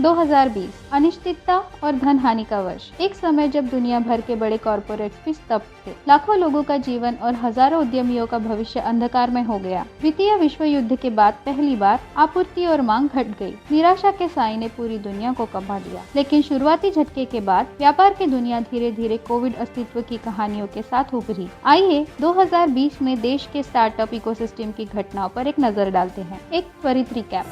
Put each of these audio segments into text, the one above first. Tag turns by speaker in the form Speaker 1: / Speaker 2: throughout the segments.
Speaker 1: 2020 अनिश्चितता और धन हानि का वर्ष। एक समय जब दुनिया भर के बड़े कॉर्पोरेट्स भी स्तब्ध थे, लाखों लोगों का जीवन और हजारों उद्यमियों का भविष्य अंधकार में हो गया। द्वितीय विश्व युद्ध के बाद पहली बार आपूर्ति और मांग घट गई। निराशा के साए ने पूरी दुनिया को कंपा दिया। लेकिन शुरुआती झटके के बाद व्यापार की दुनिया धीरे धीरे कोविड अस्तित्व की कहानियों के साथ उभरी। आइए 2020 में देश के स्टार्टअप इकोसिस्टम की घटनाओं पर एक नजर डालते हैं। एक त्वरित रिकैप।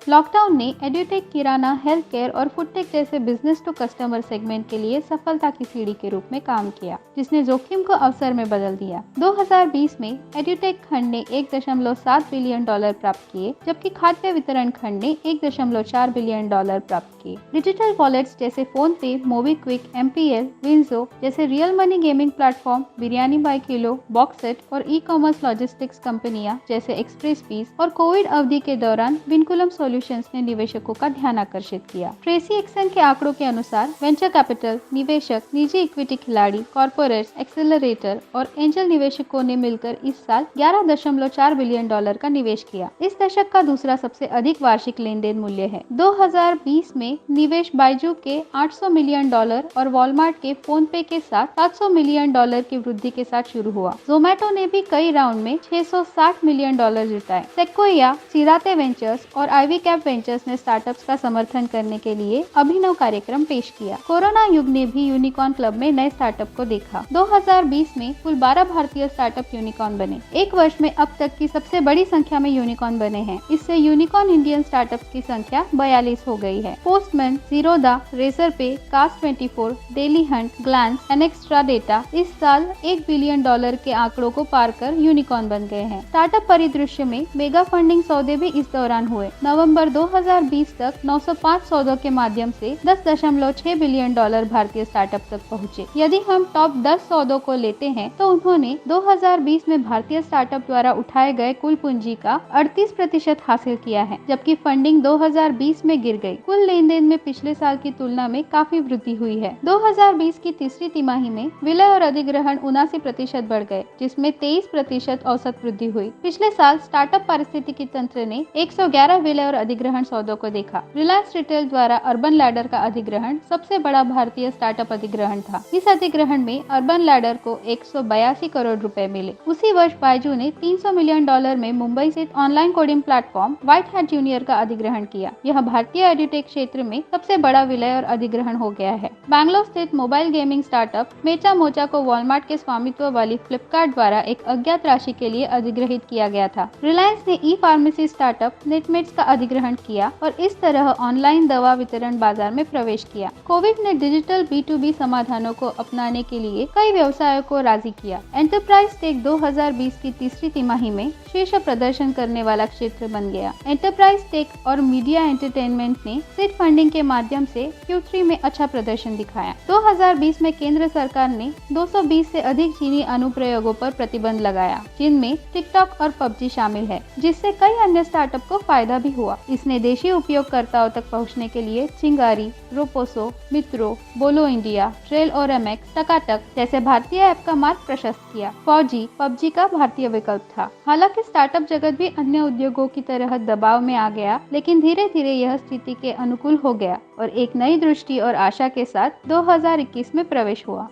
Speaker 1: लॉकडाउन ने एड्यूटेक, किराना, हेल्थ केयर और फूडटेक जैसे बिजनेस टू कस्टमर सेगमेंट के लिए सफलता की सीढ़ी के रूप में काम किया, जिसने जोखिम को अवसर में बदल दिया। 2020 में एड्यूटेक खंड ने $1.7 बिलियन प्राप्त किए, जबकि खाद्य वितरण खंड ने $1.4 बिलियन प्राप्त किए। डिजिटल वॉलेट्स जैसे PhonePe, MobiKwik, MPL, WinZO जैसे real money gaming platform, Biryani By Kilo, बॉक्सेट और ई-कॉमर्स लॉजिस्टिक्स कंपनियां जैसे एक्सप्रेस पीस और कोविड अवधि के दौरान विनकुलम ने निवेशकों का ध्यान आकर्षित किया। ट्रेसी एक्सन के आंकड़ों के अनुसार वेंचर कैपिटल, निवेशक, निजी इक्विटी खिलाड़ी, कॉर्पोरेट्स, एक्सेलरेटर और एंजल निवेशकों ने मिलकर इस साल $11.4 बिलियन का निवेश किया। इस दशक का दूसरा सबसे अधिक वार्षिक लेन देन मूल्य है। 2020 में निवेश बाइजू के $800 मिलियन और वॉलमार्ट के फोन पे के साथ $700 मिलियन की वृद्धि के साथ शुरू हुआ। जोमेटो ने भी कई राउंड में $660 मिलियन जुटाए। सेक्वोया, सिराते वेंचर्स और आईवी कैप वेंचर्स ने स्टार्टअप्स का समर्थन करने के लिए अभिनव कार्यक्रम पेश किया। कोरोना युग ने भी यूनिकॉर्न क्लब में नए स्टार्टअप को देखा। 2020 में कुल 12 भारतीय स्टार्टअप यूनिकॉर्न बने। एक वर्ष में अब तक की सबसे बड़ी संख्या में यूनिकॉर्न बने हैं। इससे यूनिकॉर्न इंडियन स्टार्टअप्स की संख्या 42 हो गई है। पोस्टमैन, जीरोदा, रेजरपे, कास्ट24, डेली हंट, ग्लैंस, एनेक्स्ट्रा डेटा इस साल $1 बिलियन के आंकड़ों को पार कर यूनिकॉर्न बन गए हैं। स्टार्टअप परिदृश्य में मेगा फंडिंग सौदे भी इस दौरान हुए। नवंबर 2020 तक 905 सौदों के माध्यम से $10.6 बिलियन भारतीय स्टार्टअप तक पहुँचे। यदि हम टॉप 10 सौदों को लेते हैं तो उन्होंने 2020 में भारतीय स्टार्टअप द्वारा उठाए गए कुल पूंजी का 38% हासिल किया है, जबकि फंडिंग 2020 में गिर गई। कुल लेन देन में पिछले साल की तुलना में काफी वृद्धि हुई है। 2020 की तीसरी तिमाही में विलय और अधिग्रहण 79% बढ़ गए, जिसमें 23% औसत वृद्धि हुई। पिछले साल स्टार्टअप पारिस्थितिकी तंत्र ने 111 विलय और अधिग्रहण सौदों को देखा। रिलायंस रिटेल द्वारा अर्बन लैडर का अधिग्रहण सबसे बड़ा भारतीय स्टार्टअप अधिग्रहण था। इस अधिग्रहण में अर्बन लैडर को 182 करोड़ रुपए मिले। उसी वर्ष बायजू ने $300 मिलियन में मुंबई स्थित online coding platform white hat junior का अधिग्रहण किया। यह भारतीय एड्यूटेक क्षेत्र में सबसे बड़ा विलय और अधिग्रहण हो गया है। बैंगलोर स्थित मोबाइल गेमिंग स्टार्टअप मेचा मोचा को वॉलमार्ट के स्वामित्व वाली फ्लिपकार्ट द्वारा एक अज्ञात राशि के लिए अधिग्रहित किया गया था। रिलायंस ने ई फार्मेसी स्टार्टअप नेटमेट्स का अधिग्रहण किया और इस तरह ऑनलाइन दवा वितरण बाजार में प्रवेश किया। कोविड ने डिजिटल B2B समाधानों को अपनाने के लिए कई व्यवसायों को राजी किया। एंटरप्राइज टेक 2020 की तीसरी तिमाही में शीर्ष प्रदर्शन करने वाला क्षेत्र बन गया। एंटरप्राइज टेक और मीडिया एंटरटेनमेंट ने सीड फंडिंग के माध्यम से Q3 में अच्छा प्रदर्शन दिखाया। 2020 में केंद्र सरकार ने 220 से अधिक चीनी अनुप्रयोगों पर प्रतिबंध लगाया, जिनमें टिकटॉक और PUBG शामिल है, जिससे कई अन्य स्टार्टअप को फायदा भी हुआ। इसने देशी उपयोगकर्ताओं तक पहुंचने के लिए चिंगारी, रोपोसो, मित्रो, बोलो इंडिया, ट्रेल और MX, टकाटक जैसे भारतीय ऐप का मार्ग प्रशस्त किया। फौजी PUBG का भारतीय विकल्प था। हालांकि स्टार्टअप जगत भी अन्य उद्योगों की तरह दबाव में आ गया, लेकिन धीरे धीरे यह स्थिति के अनुकूल हो गया और एक नई दृष्टि और आशा के साथ 2021 में प्रवेश हुआ।